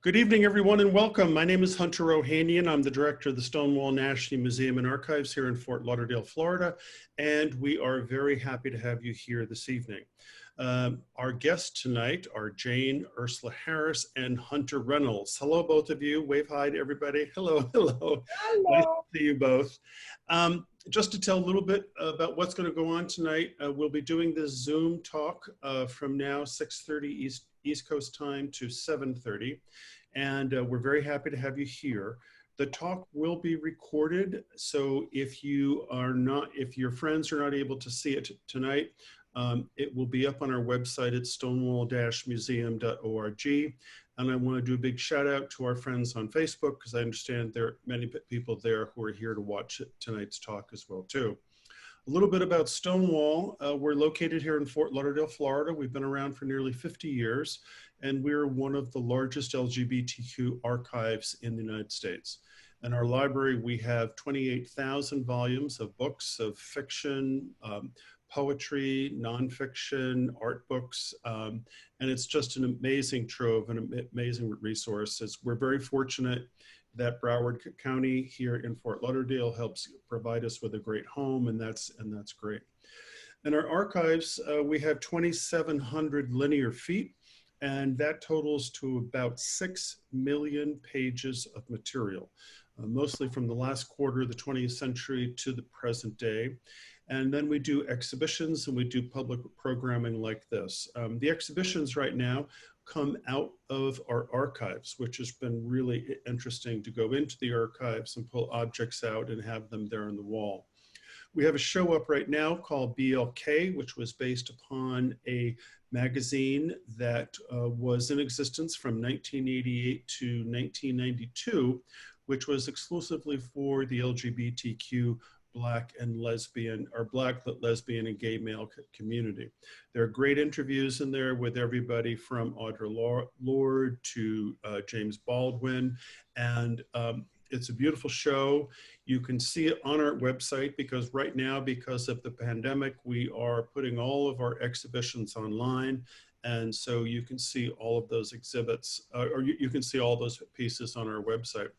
Good evening, everyone, and welcome. My name is Hunter Reynolds. I'm the director of the Stonewall National Museum and Archives here in Fort Lauderdale, Florida, and we are very happy to have you here this evening. Our guests tonight are Jane Ursula Harris and Hunter Reynolds. Hello, both of you. Wave hi to everybody. Hello, hello. Hello. Nice to see you both. Just to tell a little bit about what's going to go on tonight, we'll be doing this Zoom talk from now 6:30 East Coast time to 7:30. And we're very happy to have you here. The talk will be recorded, so if your friends are not able to see it tonight, it will be up on our website at stonewall-museum.org. And I want to do a big shout out to our friends on Facebook, because I understand there are many people there who are here to watch tonight's talk as well too. A little bit about Stonewall. We're located here in Fort Lauderdale, Florida. We've been around for nearly 50 years, and we're one of the largest LGBTQ archives in the United States. In our library, we have 28,000 volumes of books, of fiction, poetry, nonfiction, art books, and it's just an amazing trove, an amazing resource. We're very fortunate that Broward County here in Fort Lauderdale helps provide us with a great home, and that's great. In our archives, we have 2,700 linear feet, and that totals to about 6 million pages of material, mostly from the last quarter of the 20th century to the present day. And then we do exhibitions and we do public programming like this. The exhibitions right now come out of our archives, which has been really interesting to go into the archives and pull objects out and have them there on the wall. We have a show up right now called BLK, which was based upon a magazine that was in existence from 1988 to 1992, which was exclusively for the LGBTQ Black, lesbian, and gay male community. There are great interviews in there with everybody from Audre Lorde to James Baldwin, and it's a beautiful show. You can see it on our website, because right now, because of the pandemic, we are putting all of our exhibitions online, and so you can see all of those exhibits, or you can see all those pieces on our website.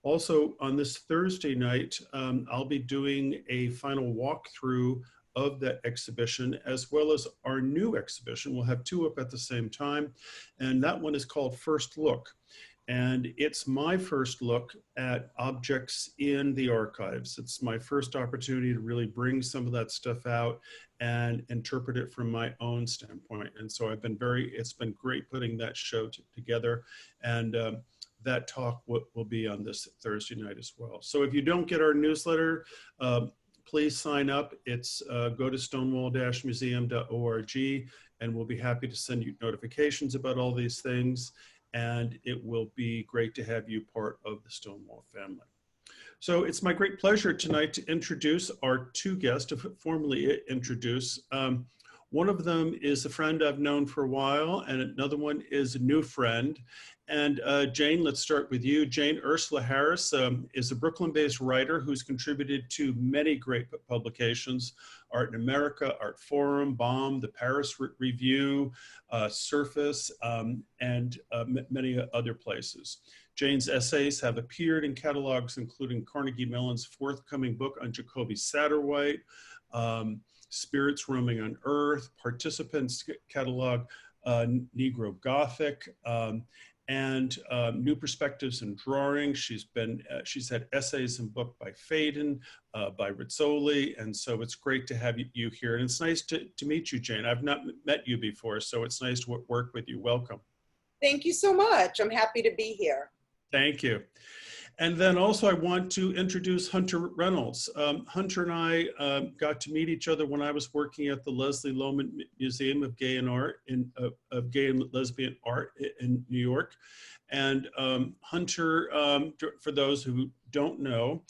Also, on this Thursday night, I'll be doing a final walkthrough of that exhibition, as well as our new exhibition. We'll have two up at the same time, and that one is called First Look. And it's my first look at objects in the archives. It's my first opportunity to really bring some of that stuff out and interpret it from my own standpoint. And so it's been great putting that show together. And that talk will be on this Thursday night as well. So if you don't get our newsletter, please sign up. It's go to stonewall-museum.org, and we'll be happy to send you notifications about all these things. And it will be great to have you part of the Stonewall family. So it's my great pleasure tonight to introduce our two guests, to formally introduce. One of them is a friend I've known for a while, and another one is a new friend. And Jane, let's start with you. Jane Ursula Harris is a Brooklyn-based writer who's contributed to many great publications: Art in America, Art Forum, Bomb, the Paris Review, Surface, and many other places. Jane's essays have appeared in catalogs including Carnegie Mellon's forthcoming book on Jacoby Satterwhite, Spirits Roaming on Earth, Participants catalog, Negro Gothic, and New Perspectives in Drawing. She's had essays and book by Faden, by Rizzoli, and so it's great to have you here. And it's nice to meet you, Jane. I've not met you before, so it's nice to work with you. Welcome. Thank you so much. I'm happy to be here. Thank you. And then also I want to introduce Hunter Reynolds. Hunter and I got to meet each other when I was working at the Leslie Lohman Museum of Gay and Lesbian Art in New York. And Hunter, for those who don't know,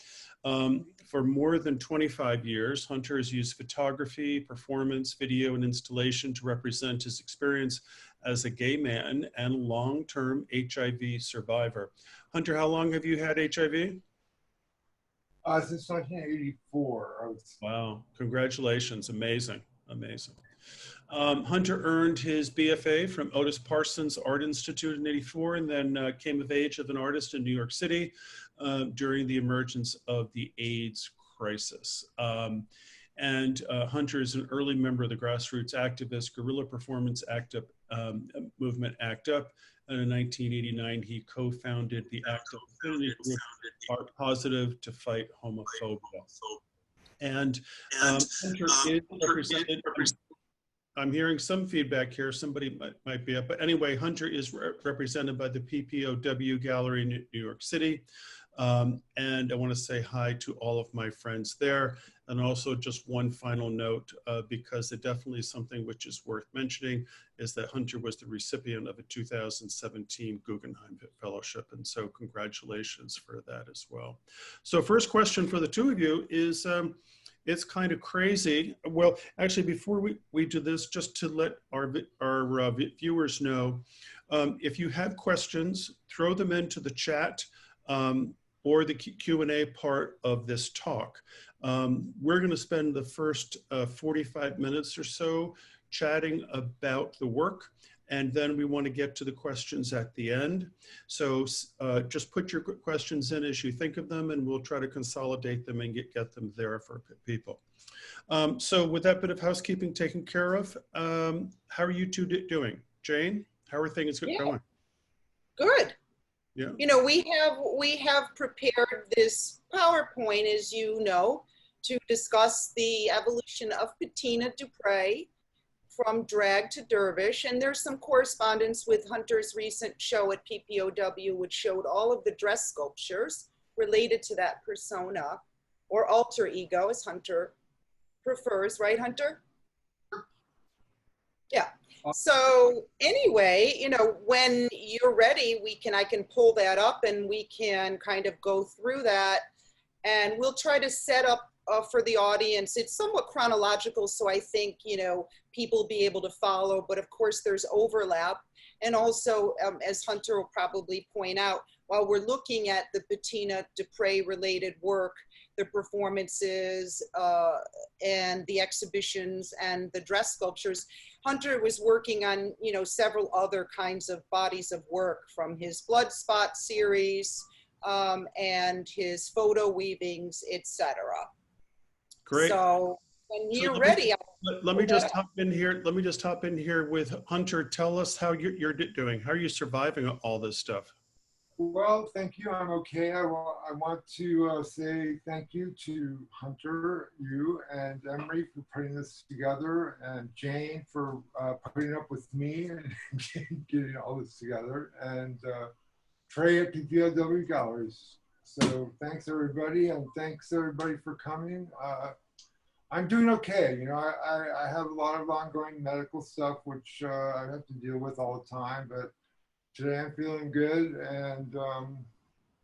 for more than 25 years, Hunter has used photography, performance, video, and installation to represent his experience as a gay man and long-term HIV survivor. Hunter, how long have you had HIV? Since 1984. Wow, congratulations, amazing, amazing. Hunter earned his BFA from Otis Parsons Art Institute in '84 and then came of age as an artist in New York City during the emergence of the AIDS crisis. Hunter is an early member of the grassroots activist guerrilla performance movement ACT UP. And in 1989, he co-founded the ACT UP community group Art Positive to fight homophobia. And Hunter is represented. I'm hearing some feedback here. Somebody might be up. But anyway, Hunter is represented by the PPOW Gallery in New York City. And I want to say hi to all of my friends there. And also just one final note, because it definitely is something which is worth mentioning, is that Hunter was the recipient of a 2017 Guggenheim Fellowship. And so congratulations for that as well. So first question for the two of you is, it's kind of crazy. Well, actually, before we do this, just to let our viewers know, if you have questions, throw them into the chat or the Q&A part of this talk. We're going to spend the first 45 minutes or so chatting about the work, and then we want to get to the questions at the end. So just put your questions in as you think of them, and we'll try to consolidate them and get them there for people. So with that bit of housekeeping taken care of, how are you two doing? Jane, how are things going? Good. Yeah. You know, we have prepared this PowerPoint, as you know, to discuss the evolution of Patina du Prey from drag to Dervish. And there's some correspondence with Hunter's recent show at PPOW, which showed all of the dress sculptures related to that persona or alter ego, as Hunter prefers, right, Hunter? Yeah. So anyway, you know, when you're ready, I can pull that up and we can kind of go through that, and we'll try to set up for the audience. It's somewhat chronological, so I think, you know, people will be able to follow, but of course there's overlap. And also, as Hunter will probably point out, while we're looking at the Patina du Prey related work, the performances and the exhibitions and the dress sculptures, Hunter was working on, you know, several other kinds of bodies of work, from his blood spot series and his photo weavings, etc. Great. So when you're ready, let me just hop in here. Let me just hop in here with Hunter. Tell us how you're doing. How are you surviving all this stuff? Well, thank you. I'm okay. I want to say thank you to Hunter, you, and Emery for putting this together, and Jane for putting up with me and getting all this together, and Trey at PPOW Galleries. So thanks everybody, and thanks everybody for coming. I'm doing okay. You know, I have a lot of ongoing medical stuff which I have to deal with all the time, but today I'm feeling good, and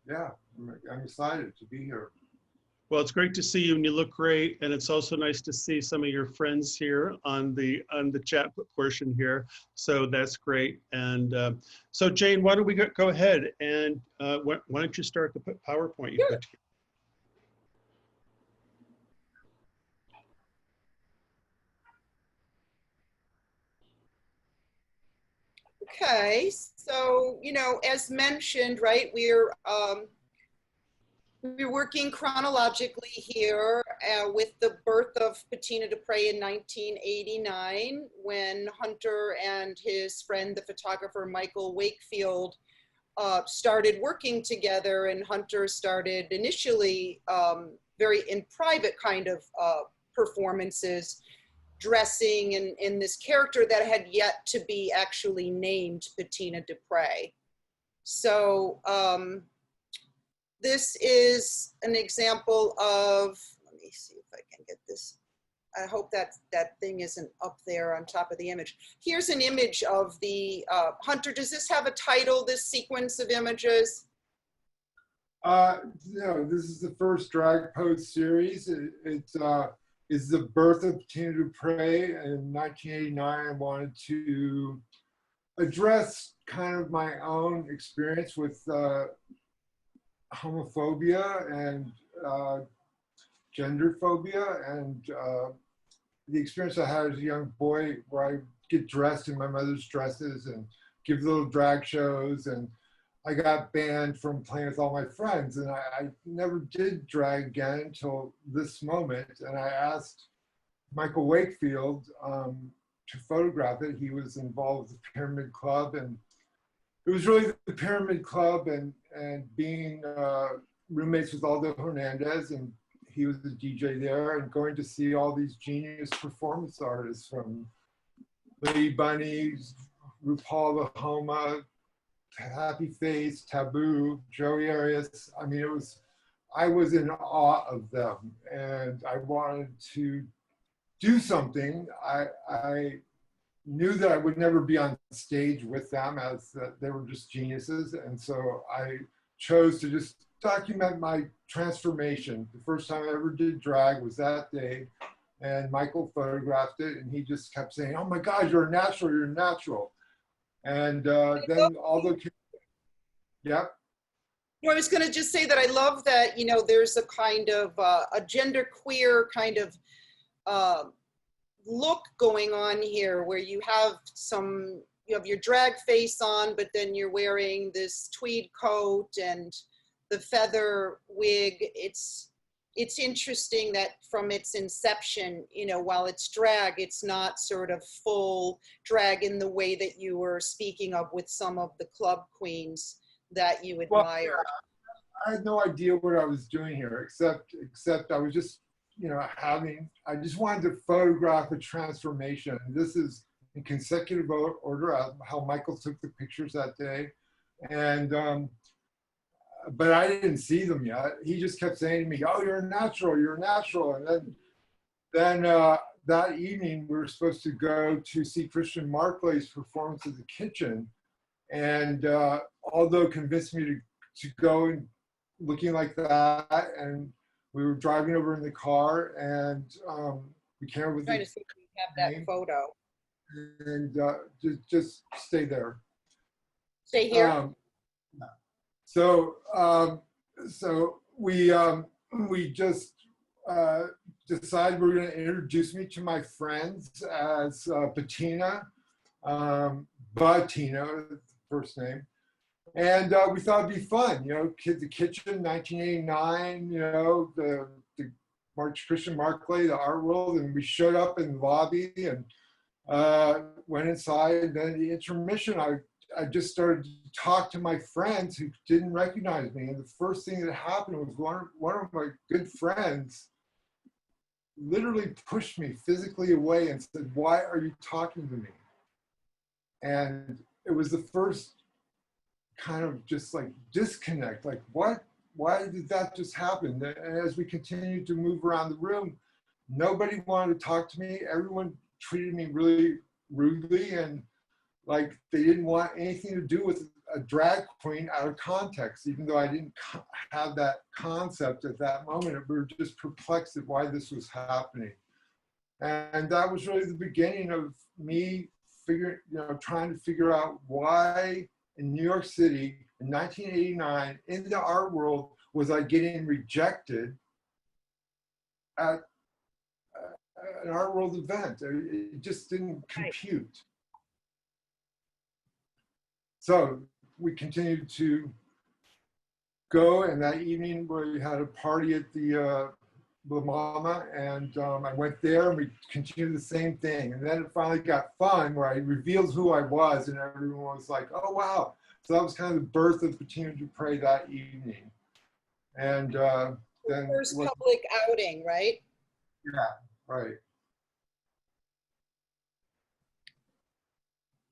yeah, I'm excited to be here. Well, it's great to see you, and you look great. And it's also nice to see some of your friends here on the chat portion here. So that's great. And so Jane, why don't we go ahead and why don't you start the PowerPoint you put together? okay. So, you know, as mentioned, right, we're working chronologically here with the birth of Patina du Prey in 1989, when Hunter and his friend, the photographer Michael Wakefield, started working together. And Hunter started initially very in private kind of performances, dressing in this character that had yet to be actually named Patina du Prey. So this is an example of, let me see if I can get this. I hope that thing isn't up there on top of the image. Here's an image of the, Hunter, does this have a title, this sequence of images? No, this is the first drag pose series. It's the birth of Patina du Prey in 1989. I wanted to address kind of my own experience with homophobia and gender phobia, and the experience I had as a young boy where I get dressed in my mother's dresses and give little drag shows, and I got banned from playing with all my friends, and I never did drag again until this moment. And I asked Michael Wakefield to photograph it. He was involved with the Pyramid Club, and it was really the Pyramid Club and being roommates with Aldo Hernandez, and he was the DJ there, and going to see all these genius performance artists from Lady Bunnies, RuPaul the Homa, Happy Face, Taboo, Joey Arias. I mean, I was in awe of them, and I wanted to do something. I knew that I would never be on stage with them, as they were just geniuses. And so I chose to just document my transformation. The first time I ever did drag was that day, and Michael photographed it, and he just kept saying, "Oh my God, you're a natural, you're a natural." And then although, yeah. Well, I was going to just say that I love that, you know, there's a kind of a genderqueer kind of look going on here, where you have your drag face on, but then you're wearing this tweed coat and the feather wig. It's interesting that from its inception, you know, while it's drag, it's not sort of full drag in the way that you were speaking of with some of the club queens that you admire. Well, I had no idea what I was doing here, except I was just, you know, I just wanted to photograph a transformation. This is in consecutive order, how Michael took the pictures that day. And, but I didn't see them yet. He just kept saying to me, "Oh, you're a natural, you're a natural." And then that evening, we were supposed to go to see Christian Marclay's performance at the Kitchen. And Aldo convinced me to go and looking like that. And we were driving over in the car, and we came up with trying to see if we have that photo. And just stay there. Stay here. So we just decided we were going to introduce me to my friends as Patina, Patina, first name. And we thought it'd be fun, you know, the Kitchen, 1989, you know, the Christian Marclay, the art world. And we showed up in the lobby and went inside. And then the intermission, I just started to talk to my friends who didn't recognize me. And the first thing that happened was one of my good friends literally pushed me physically away and said, "Why are you talking to me?" And it was the first kind of just like disconnect, like what? Why did that just happen? And as we continued to move around the room, nobody wanted to talk to me. Everyone treated me really rudely, and like they didn't want anything to do with a drag queen out of context, even though I didn't have that concept at that moment. We were just perplexed at why this was happening. And that was really the beginning of me trying to figure out why in New York City in 1989, in the art world, was I getting rejected at an art world event. It just didn't compute. So we continued to go, and that evening we had a party at the La Mama, and I went there and we continued the same thing. And then it finally got fun, where I revealed who I was, and everyone was like, "Oh, wow." So that was kind of the birth of Patina du Prey that evening. And then first public outing, right? Yeah, right.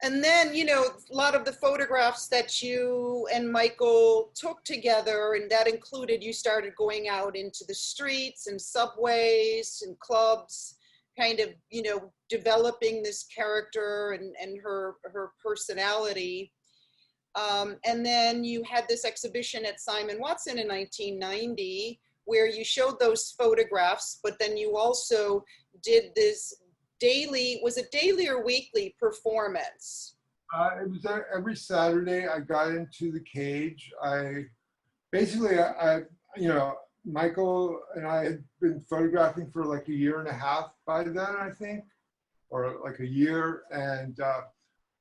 And then, you know, a lot of the photographs that you and Michael took together, and that included you started going out into the streets and subways and clubs, kind of, you know, developing this character and her personality. And then you had this exhibition at Simon Watson in 1990, where you showed those photographs, but then you also did this daily, was it daily or weekly performance? It was every Saturday. I got into the cage. I basically, you know, Michael and I had been photographing for like a year and a half by then, I think, or like a year. And,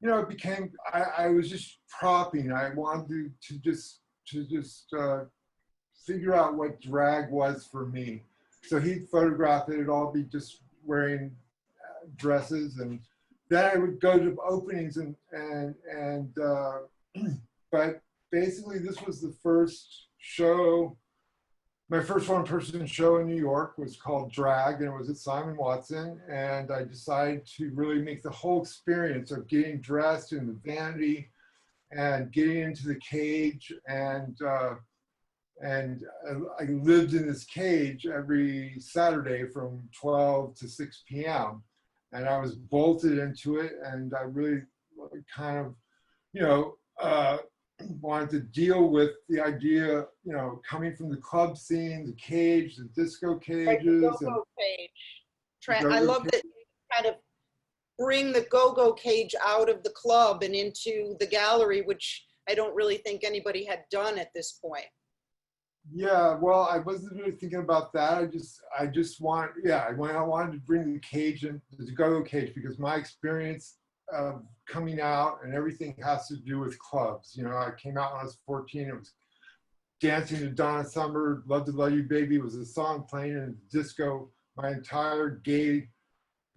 you know, it became, I was just propping. I wanted to just figure out what drag was for me. So he'd photograph it, it'd all be just wearing dresses, and then I would go to openings but basically this was the first show. My first one-person show in New York was called Drag, and it was at Simon Watson. And I decided to really make the whole experience of getting dressed in the vanity and getting into the cage. And I lived in this cage every Saturday from 12 to 6 p.m. And I was bolted into it, and I really kind of, you know, wanted to deal with the idea, you know, coming from the club scene, the cage, the disco cages. Right, the go-go cage. I love that you kind of bring the go-go cage out of the club and into the gallery, which I don't really think anybody had done at this point. Yeah, well, I wasn't really thinking about that. I wanted to bring the cage in, the go-go cage, because my experience of coming out and everything has to do with clubs. You know, I came out when I was 14. It was dancing to Donna Summer, Love to Love You Baby was a song playing in disco. My entire gay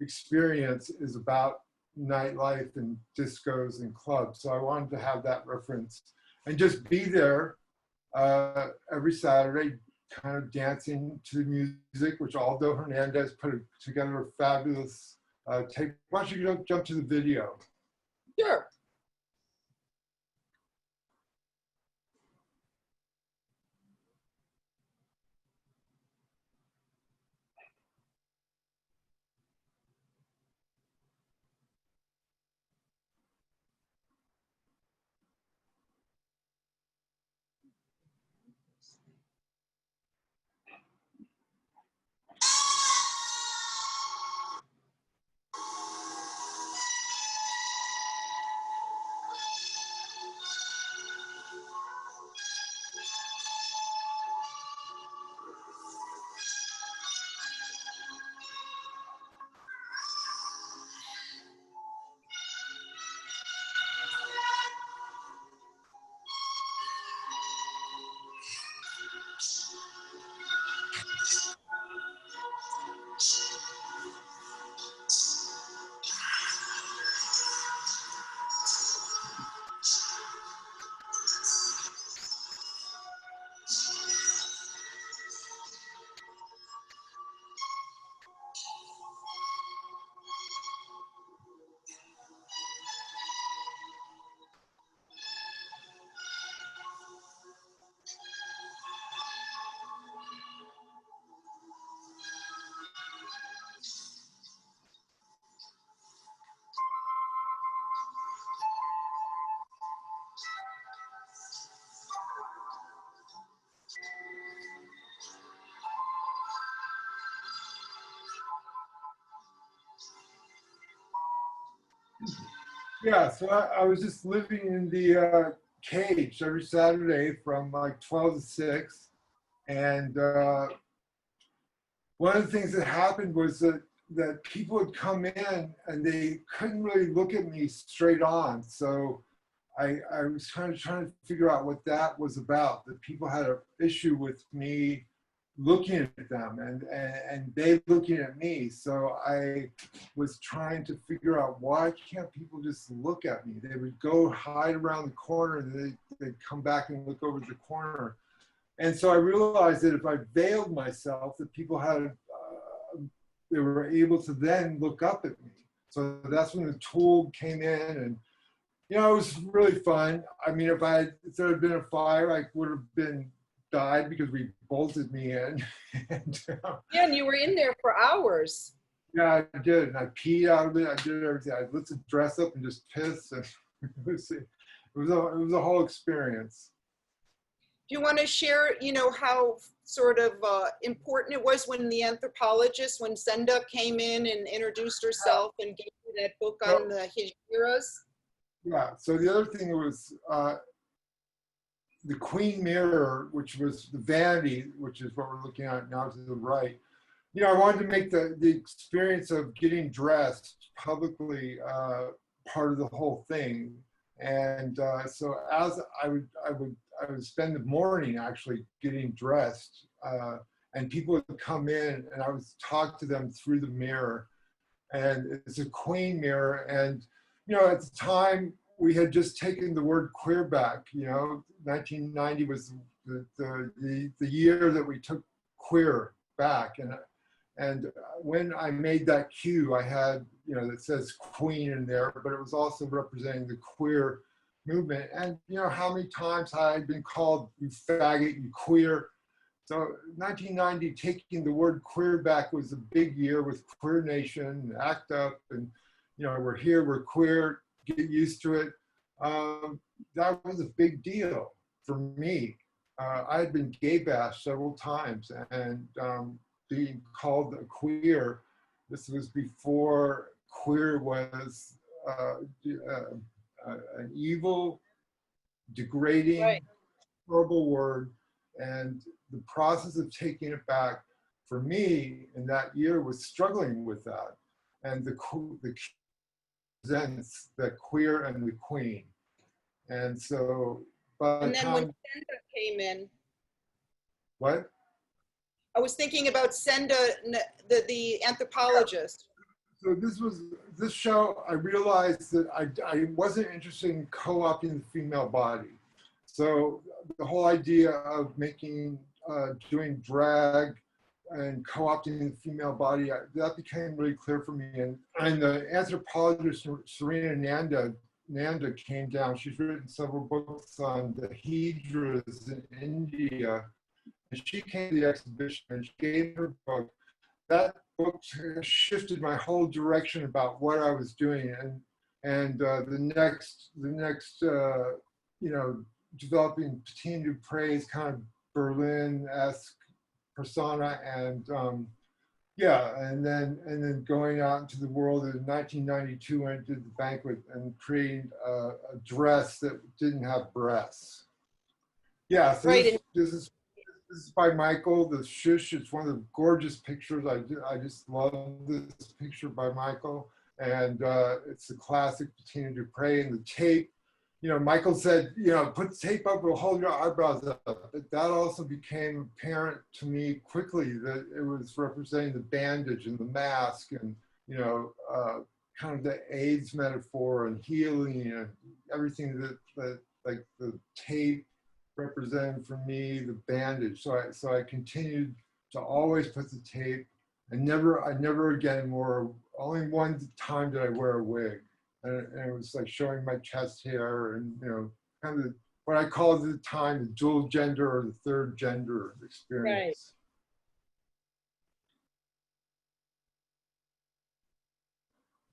experience is about nightlife and discos and clubs. So I wanted to have that reference and just be there every Saturday, kind of dancing to the music, which Aldo Hernandez put together a fabulous tape. Why don't you jump to the video? Sure. Yeah, so I was just living in the cage every Saturday from like 12 to 6. And one of the things that happened was that people would come in and they couldn't really look at me straight on. So I was kind of trying to figure out what that was about, that people had an issue with me looking at them and they looking at me. So I was trying to figure out, why can't people just look at me? They would go hide around the corner and they'd come back and look over the corner. And so I realized that if I veiled myself, that people had, they were able to then look up at me. So that's when the tool came in, and you know, it was really fun. I mean, if there had been a fire, I would have died because we bolted me in. Yeah, and you were in there for hours. Yeah, I did. And I peed out of it. I did everything. I lit the dress up and just pissed. And it was a whole experience. Do you want to share, you know, how sort of important it was when the anthropologist, when Senda came in and introduced herself and gave you that book on the Hijiras? Yeah, so the other thing was, the Queen mirror, which was the vanity, which is what we're looking at now to the right, you know, I wanted to make the experience of getting dressed publicly part of the whole thing. And so as I would spend the morning actually getting dressed, and people would come in and I would talk to them through the mirror. And it's a Queen mirror. And, you know, at the time we had just taken the word queer back, you know, 1990 was the year that we took queer back. And when I made that cue, I had, you know, that says Queen in there, but it was also representing the queer movement. And, you know, how many times I had been called, you faggot, you queer. So 1990, taking the word queer back was a big year with Queer Nation, ACT UP, and, you know, we're here, we're queer, get used to it. That was a big deal for me. I had been gay bashed several times, and being called a queer, this was before queer was an evil, degrading, Right. horrible word. And the process of taking it back for me in that year was struggling with that. And the presents the queer and the queen. And so by And the then when time, Senda came in, what? I was thinking about Senda, the anthropologist. So this show, I realized that I wasn't interested in co-opting the female body. So the whole idea of making, doing drag and co-opting the female body, that became really clear for me. And the anthropologist, Serena Nanda came down. She's written several books on the hydras in India. And she came to the exhibition and she gave her book. That book shifted my whole direction about what I was doing. And the next, you know, developing Patina du Prey's kind of Berlin-esque persona, and yeah, and then going out into the world in 1992 when I did the banquet and creating a dress that didn't have breasts. Yeah, so Right. this is by Michael, the Shush. It's one of the gorgeous pictures. I just love this picture by Michael. And it's the classic Patina du Prey, and the tape. You know, Michael said, you know, put the tape up, will hold your eyebrows up. But that also became apparent to me quickly that it was representing the bandage and the mask and, you know, kind of the AIDS metaphor and healing and everything that like the tape represented for me, the bandage. So I continued to always put the tape. I never again wore, only one time did I wear a wig. And it was like showing my chest hair and, you know, kind of what I called at the time the dual gender or the third gender experience.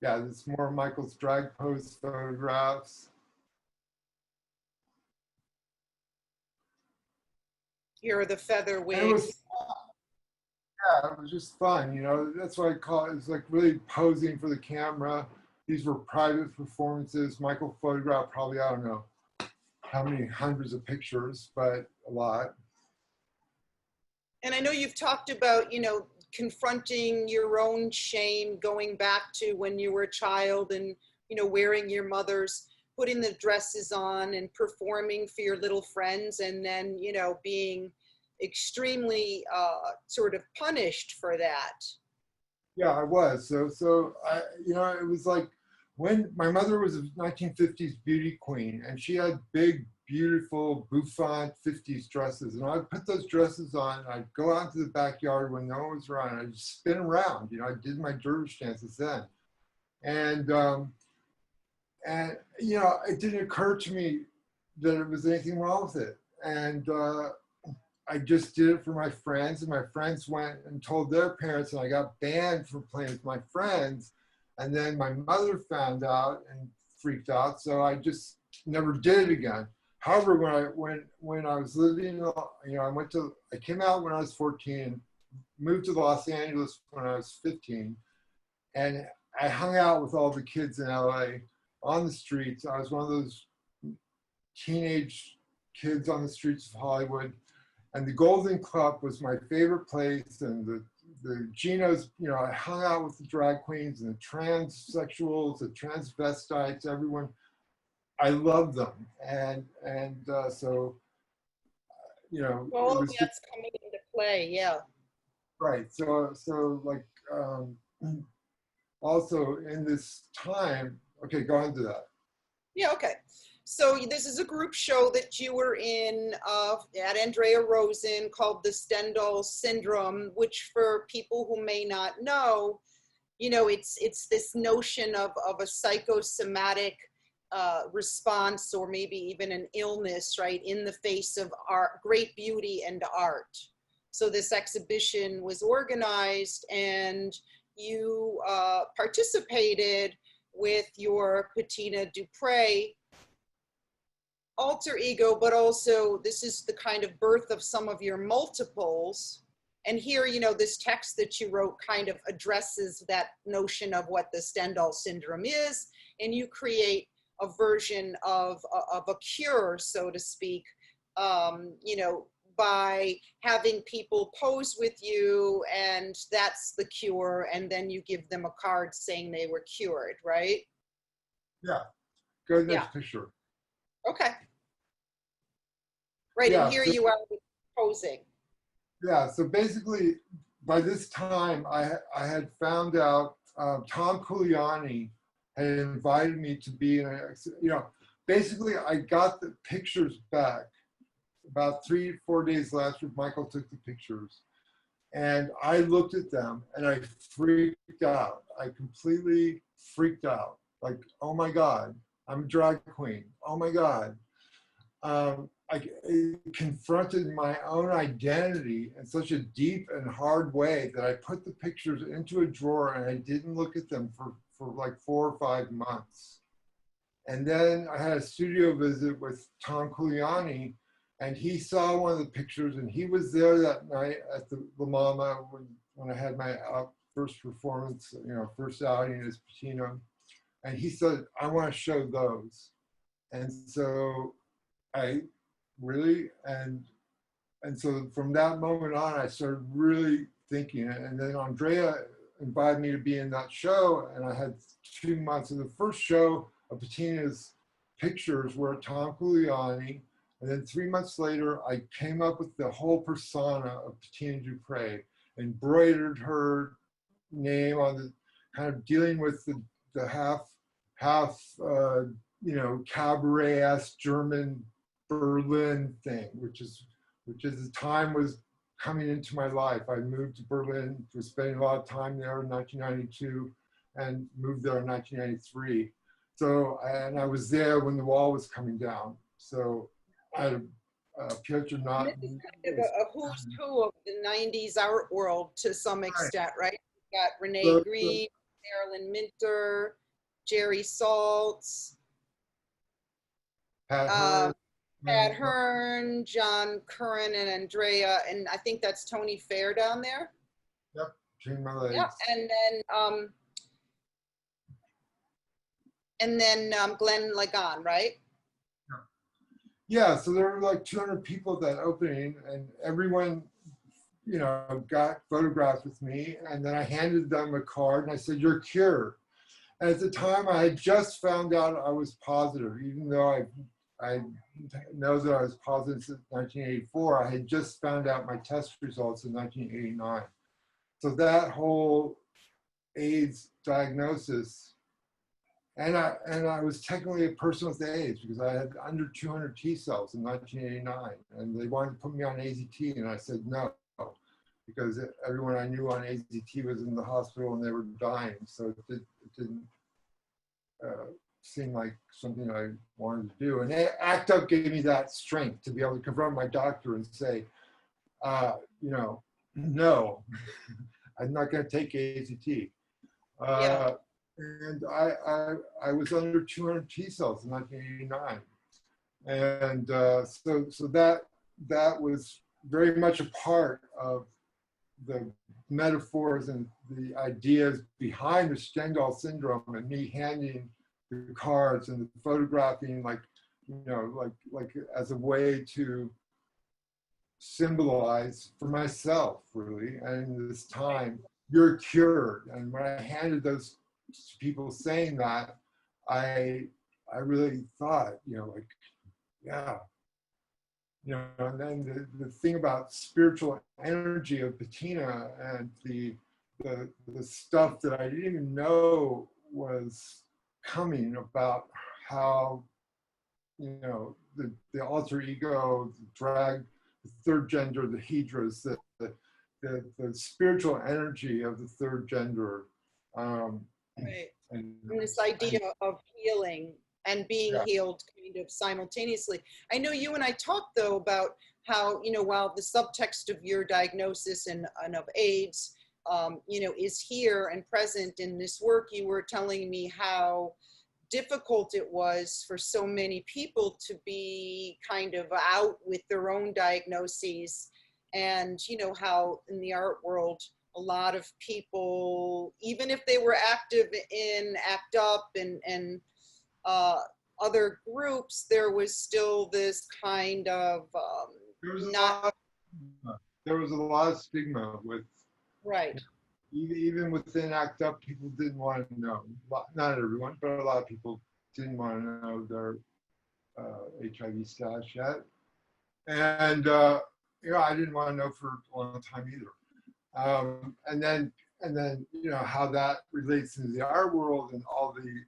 Right. Yeah, there's more Michael's drag pose photographs. Here are the feather wigs. Yeah, it was just fun, you know. That's what I call it. It's like really posing for the camera. These were private performances. Michael photographed probably, I don't know how many hundreds of pictures, but a lot. And I know you've talked about, you know, confronting your own shame, going back to when you were a child and, you know, wearing your mother's, putting the dresses on and performing for your little friends, and then, you know, being extremely sort of punished for that. Yeah, I was. So I, you know, it was like when my mother was a 1950s beauty queen, and she had big, beautiful, bouffant 50s dresses. And I'd put those dresses on, and I'd go out to the backyard when no one was around, and I'd just spin around. You know, I did my Dervish dances then. And you know, it didn't occur to me that there was anything wrong with it. And I just did it for my friends, and my friends went and told their parents, and I got banned from playing with my friends. And then my mother found out and freaked out, so I just never did it again. However, when I was living, you know, I came out when I was 14, moved to Los Angeles when I was 15, and I hung out with all the kids in LA on the streets. I was one of those teenage kids on the streets of Hollywood. And the Golden Club was my favorite place. And the Genos, you know, I hung out with the drag queens and the transsexuals, the transvestites, everyone. I loved them. And so, you know, All it of was that's coming into play, yeah. right. So like, also in this time, okay, go on to that. Yeah, okay. So this is a group show that you were in at Andrea Rosen called the Stendhal Syndrome, which for people who may not know, you know, it's this notion of a psychosomatic response, or maybe even an illness, right, in the face of art, great beauty and art. So this exhibition was organized, and you participated with your Patina du Prey alter ego, but also this is the kind of birth of some of your multiples. And here, you know, this text that you wrote kind of addresses that notion of what the Stendhal syndrome is, and you create a version of a cure, so to speak, you know, by having people pose with you, and that's the cure, and then you give them a card saying they were cured, right? Yeah, go to the Yeah. next picture. Okay. Right, Yeah, and here so, you are posing. yeah, so basically by this time I had found out Tom Culiani had invited me to be in a, you know, basically I got the pictures back about 3 or 4 days after Michael took the pictures. And I looked at them and I freaked out. I completely freaked out. Like, oh my God, I'm a drag queen. Oh my God. It confronted my own identity in such a deep and hard way that I put the pictures into a drawer and I didn't look at them for like 4 or 5 months. And then I had a studio visit with Tom Culiani, and he saw one of the pictures, and he was there that night at the La Mama when I had my first performance, you know, first outing as Patina. And he said, I want to show those. And so I really, and so from that moment on, I started really thinking. And then Andrea invited me to be in that show, and I had 2 months. of the first show of Patina's pictures were Tom Culiani. And then 3 months later, I came up with the whole persona of Patina du Prey, embroidered her name on the, kind of dealing with the half you know, cabaret-esque German Berlin thing, which is the time was coming into my life. I moved to Berlin, was spending a lot of time there in 1992, and moved there in 1993. So, and I was there when the wall was coming down. So I had Piotr not. This is kind of a who's who of the 90s art world to some extent, right? You've got Renee Green, Marilyn Minter, Jerry Saltz, Pat Hearn, John Curran, and Andrea, and I think that's Tony Fair down there. Yep, between my legs. Yeah, and then Glenn Lagan, right? Yeah, so there were like 200 people at that opening, and everyone, you know, got photographs with me, and then I handed them a card and I said, "You're cured." And at the time, I had just found out I was positive, even though I know that I was positive since 1984. I had just found out my test results in 1989. So that whole AIDS diagnosis, and I was technically a person with AIDS because I had under 200 T cells in 1989, and they wanted to put me on AZT, and I said no, because everyone I knew on AZT was in the hospital and they were dying. So it didn't seem like something I wanted to do. And ACT UP gave me that strength to be able to confront my doctor and say, you know, no, I'm not going to take AZT. And I was under 200 T cells in 1989. And so that was very much a part of the metaphors and the ideas behind the Stendhal syndrome, and me handing the cards and the photographing, like you know, like as a way to symbolize for myself, really, and this time, you're cured. And when I handed those to people saying that, I really thought, you know, like, yeah, you know. And then the thing about spiritual energy of Patina and the stuff that I didn't even know was coming about how, you know, the alter ego, the drag, the third gender, the hedras, the spiritual energy of the third gender. Right. And this idea of healing and being healed kind of simultaneously. I know you and I talked, though, about how, you know, while the subtext of your diagnosis and of AIDS, you know, is here and present in this work, you were telling me how difficult it was for so many people to be kind of out with their own diagnoses. And, you know, how in the art world, a lot of people, even if they were active in ACT UP and other groups, there was still this kind of there was a lot of stigma with, right. Even within ACT UP, people didn't want to know. Not everyone, but a lot of people didn't want to know their HIV status yet. And you know, I didn't want to know for a long time either. And then you know how that relates into the art world and all the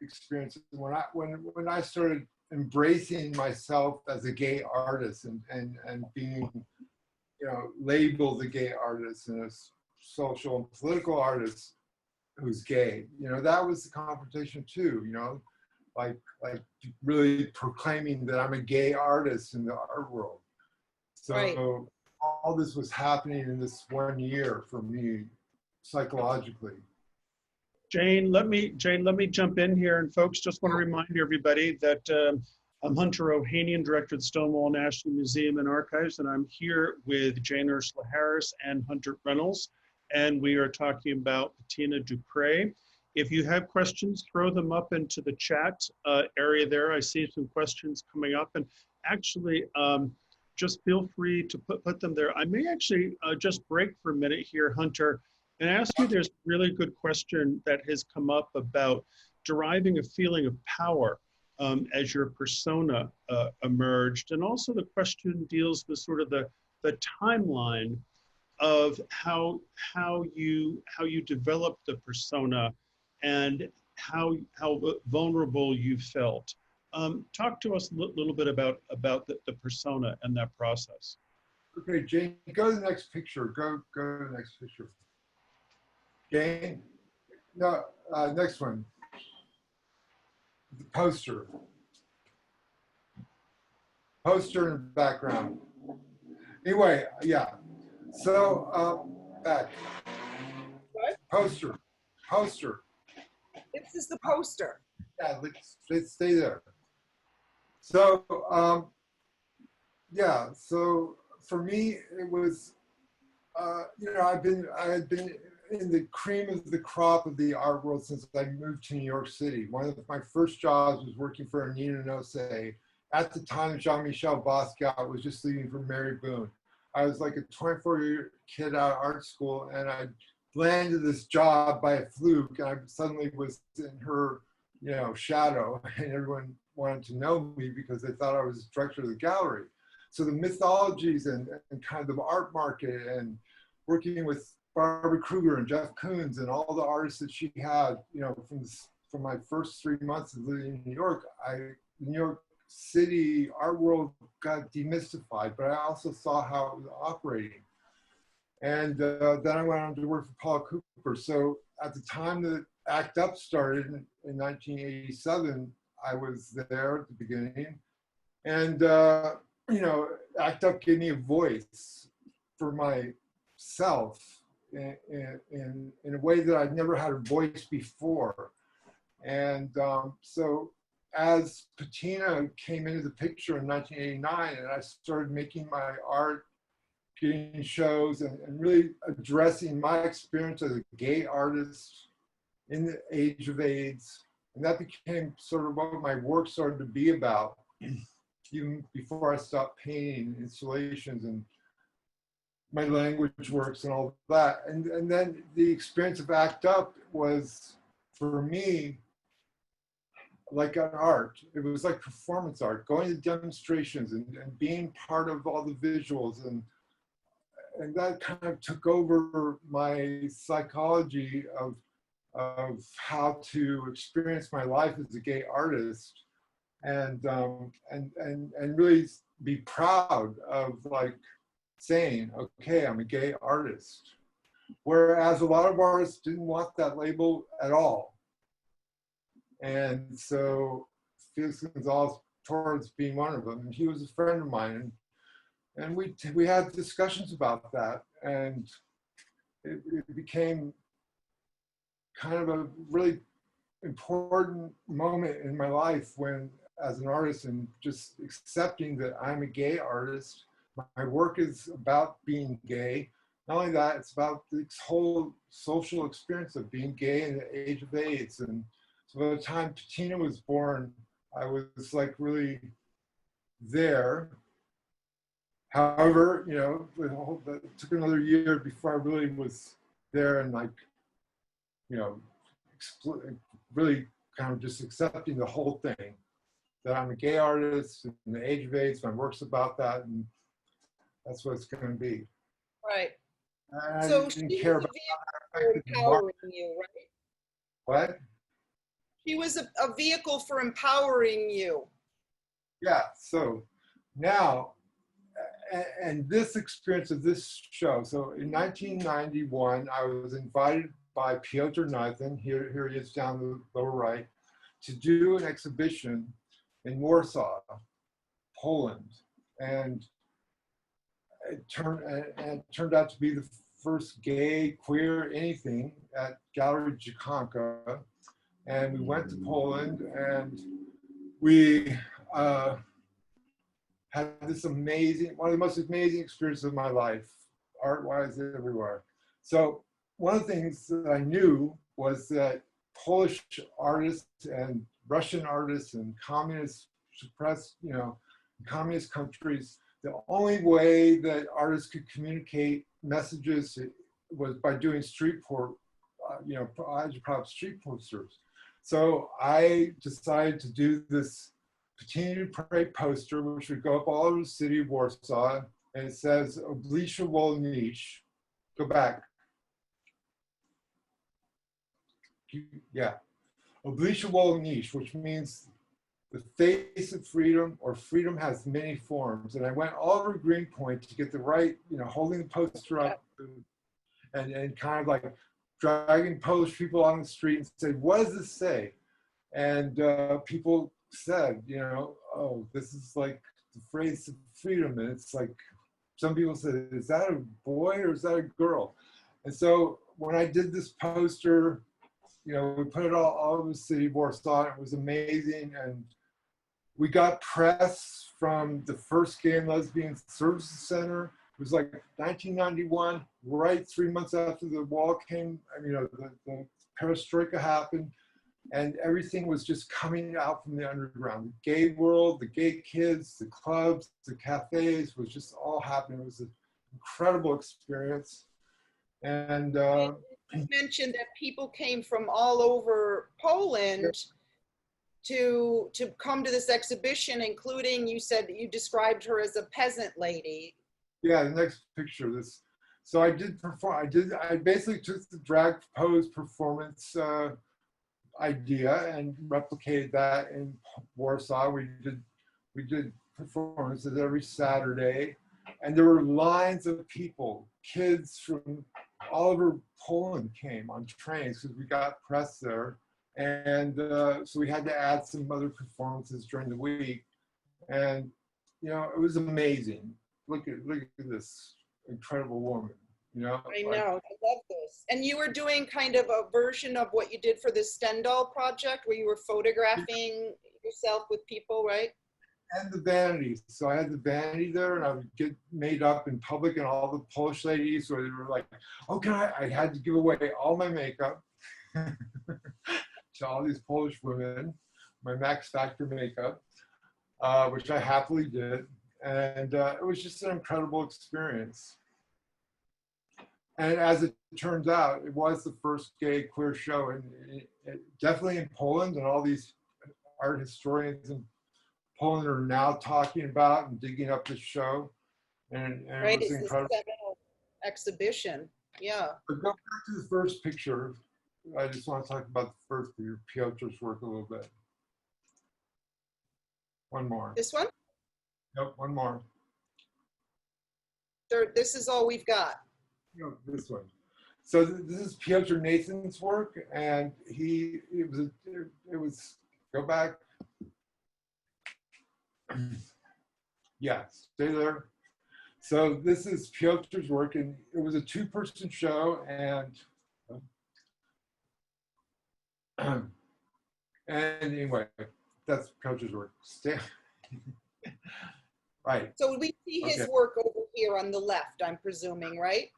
experiences. When I started embracing myself as a gay artist and being, you know, labeled a gay artist and a social and political artist who's gay, you know, that was the confrontation too. You know, like really proclaiming that I'm a gay artist in the art world. So right. all this was happening in this 1 year for me psychologically. Jane, let me jump in here, and folks, just want to remind everybody that I'm Hunter Ohanian, director of the Stonewall National Museum and Archives, and I'm here with Jane Ursula Harris and Hunter Reynolds, and we are talking about Patina du Prey. If you have questions, throw them up into the chat area there. I see some questions coming up, and actually, just feel free to put them there. I may actually just break for a minute here, Hunter, and ask you, there's a really good question that has come up about deriving a feeling of power as your persona emerged. And also the question deals with sort of the timeline of how you developed the persona and how vulnerable you felt. Talk to us a little bit about the persona and that process. Okay, Jane, go to the next picture. Go to the next picture. Jane, no, next one. The poster. Poster in the background. Anyway, yeah. So back. What? Poster. This is the poster. Yeah, let's stay there. So yeah, so for me it was you know, I had been in the cream of the crop of the art world since I moved to New York City. One of my first jobs was working for Anita Nose. At the time, Jean-Michel Basquiat was just leaving for Mary Boone. I was like a 24-year kid out of art school, and I landed this job by a fluke, and I suddenly was in her, you know, shadow, and everyone wanted to know me because they thought I was director of the gallery. So the mythologies and kind of the art market and working with Barbara Kruger and Jeff Koons and all the artists that she had, you know, from my first 3 months of living in New York, New York City art world got demystified, but I also saw how it was operating. And then I went on to work for Paul Cooper. So at the time that ACT UP started in 1987, I was there at the beginning. And, you know, ACT UP gave me a voice for myself in a way that I'd never had a voice before. And so as Patina came into the picture in 1989 and I started making my art, getting shows and really addressing my experience as a gay artist in the age of AIDS, and that became sort of what my work started to be about. even before I stopped painting installations and my language works and all that. And then the experience of ACT UP was, for me, like an art. It was like performance art, going to demonstrations and being part of all the visuals. And that kind of took over my psychology of how to experience my life as a gay artist, and really be proud of like saying, okay, I'm a gay artist. Whereas a lot of artists didn't want that label at all. And so Felix Gonzalez Torres being one of them, and he was a friend of mine, and we had discussions about that, and it became kind of a really important moment in my life when, as an artist, and just accepting that I'm a gay artist. My work is about being gay. Not only that, it's about this whole social experience of being gay in the age of AIDS. And so by the time Patina was born, I was like really there. However, you know, it took another year before I really was there and like, you know, really kind of just accepting the whole thing, that I'm a gay artist in the age of AIDS, my work's about that, and that's what it's going to be. Right. And So I didn't she care was about a vehicle for empowering you, right? what? She was a vehicle for empowering you. Yeah, so now, and this experience of this show, so in 1991, I was invited by Piotr Nathan, here he is down the lower right, to do an exhibition in Warsaw, Poland. And it turned out to be the first gay, queer, anything at Gallery Jakonka. And we went to Poland, and we had this amazing, one of the most amazing experiences of my life, art-wise everywhere. So one of the things that I knew was that Polish artists and Russian artists and communist suppressed, you know, communist countries, the only way that artists could communicate messages was by doing street street posters. So I decided to do this Patina du Prey poster, which would go up all over the city of Warsaw, and it says Oblicza Wolność. Go back. Yeah. Oblicza Wolność, which means the face of freedom, or freedom has many forms. And I went all over Greenpoint to get the right, you know, holding the poster up and kind of like dragging Polish people on the street and say, what does this say? And people said, you know, oh, this is like the phrase of freedom. And it's like, some people said, is that a boy or is that a girl? And so when I did this poster, you know, we put it all over the city of Warsaw. It was amazing. And we got press from the first Gay and Lesbian Services Center. It was like 1991, right 3 months after the wall came, you know, the perestroika happened, and everything was just coming out from the underground. The gay world, the gay kids, the clubs, the cafes was just all happening. It was an incredible experience. And you mentioned that people came from all over Poland to come to this exhibition, including, you said that you described her as a peasant lady. Yeah, the next picture. So I did perform. I basically took the drag pose performance idea and replicated that in Warsaw. We did performances every Saturday, and there were lines of people, kids from all over Poland came on trains because we got press there. And so we had to add some other performances during the week. And, you know, it was amazing. Look at this incredible woman, you know? I know, I love this. And you were doing kind of a version of what you did for the Stendhal project, where you were photographing yourself with people, right? And the vanity. So I had the vanity there, and I would get made up in public, and all the Polish ladies where they were like, oh, I had to give away all my makeup to all these Polish women, my Max Factor makeup. which I happily did. And it was just an incredible experience. And as it turns out, it was the first gay queer show, and definitely in Poland, and all these art historians in Poland are now talking about and digging up the show. And Right, it was it's the incredible. seminal exhibition. Yeah. But go back to the first picture. I just want to talk about the first picture, Piotr's work a little bit. One more. This one? Nope, one more. This is all we've got. No, this one. So this is Piotr Nathan's work, and it was go back. Yeah, stay there. So this is Piotr's work, and it was a two-person show, and anyway, that's Piotr's work. Right. So we see his work over here on the left, I'm presuming, right?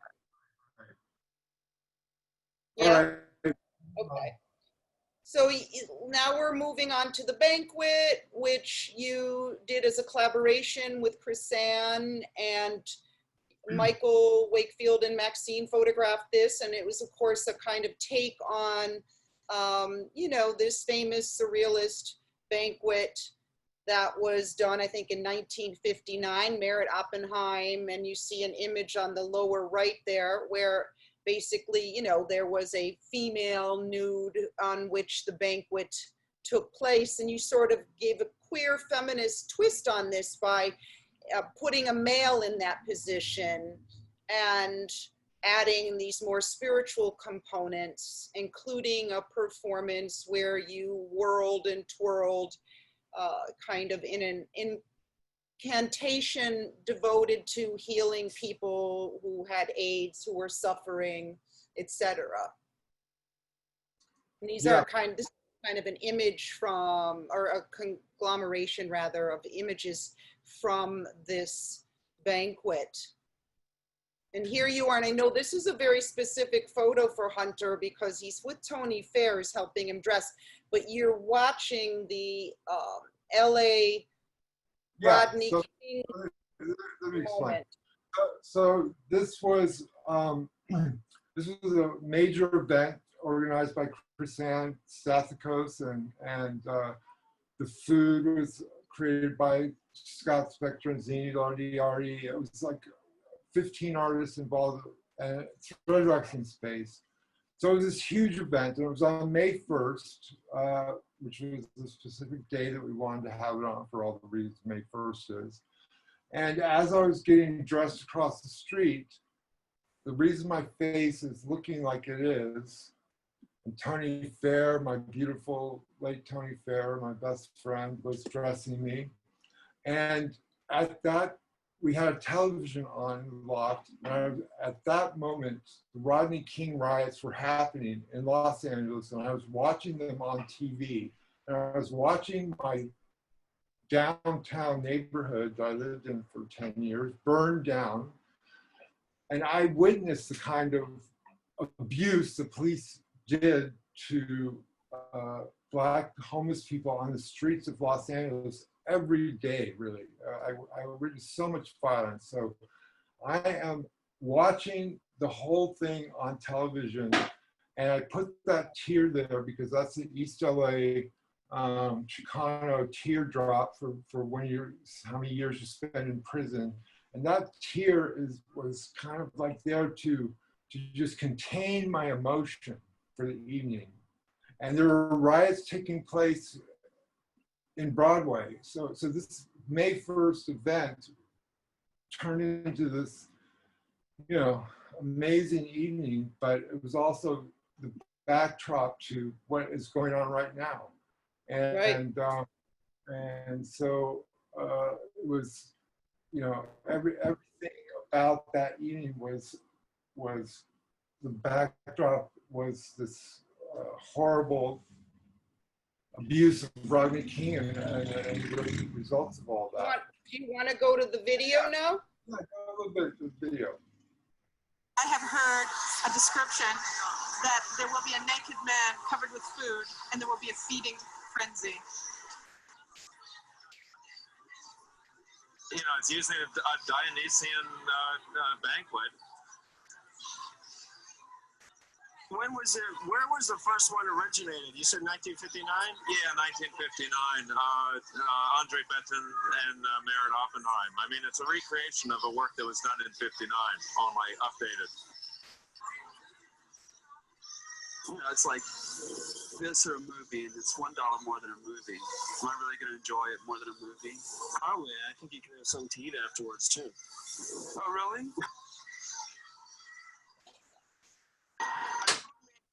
Yeah. All right. Okay. So now we're moving on to the banquet, which you did as a collaboration with Chrisanne, and Michael Wakefield and Maxine photographed this. And it was, of course, a kind of take on, you know, this famous surrealist banquet that was done, I think, in 1959, Merritt Oppenheim. And you see an image on the lower right there where basically, you know, there was a female nude on which the banquet took place. And you sort of gave a queer feminist twist on this by putting a male in that position and adding these more spiritual components, including a performance where you whirled and twirled kind of in an incantation devoted to healing people who had AIDS, who were suffering, etc. And these are kind of an image from, or a conglomeration rather, of images from this banquet. And here you are, and I know this is a very specific photo for Hunter because he's with Tony Fair, helping him dress, but you're watching the LA Rodney King let me explain. moment. So this was a major event organized by Chrisanne Stathakos, and the food was created by Scott Spector and Zini Lardiari. It was like 15 artists involved, and it's relaxing space. So it was this huge event, and it was on May 1st, which was the specific day that we wanted to have it on for all the reasons May 1st is. And as I was getting dressed across the street, the reason my face is looking like it is, and Tony Fair, my beautiful late Tony Fair, my best friend, was dressing me. And at that, we had a television on locked, and at that moment, the Rodney King riots were happening in Los Angeles, and I was watching them on TV. And I was watching my downtown neighborhood that I lived in for 10 years burn down. And I witnessed the kind of abuse the police did to Black homeless people on the streets of Los Angeles every day, really. I witnessed so much violence. So I am watching the whole thing on television, and I put that tear there because that's the East LA Chicano teardrop for when you're, how many years you spend in prison. And that tear was kind of like there to just contain my emotion for the evening. And there were riots taking place in Broadway. So this May 1st event turned into this, you know, amazing evening, but it was also the backdrop to what is going on right now. And so it was, you know, everything about that evening was the backdrop was this horrible abuse of Rodney King and the results of all that. Do you want to go to the video now? Yeah, go a little bit to the video. I have heard a description that there will be a naked man covered with food and there will be a feeding frenzy. you know, it's usually a Dionysian banquet. When was it? Where was the first one originated? You said 1959? Yeah, 1959. Andre Beton and Merritt Oppenheim. I mean, it's a recreation of a work that was done in '59, only updated. You know, it's like this or a movie, and it's $1 more than a movie. Am I really going to enjoy it more than a movie? Probably. I think you can have something to eat afterwards, too. Oh, really?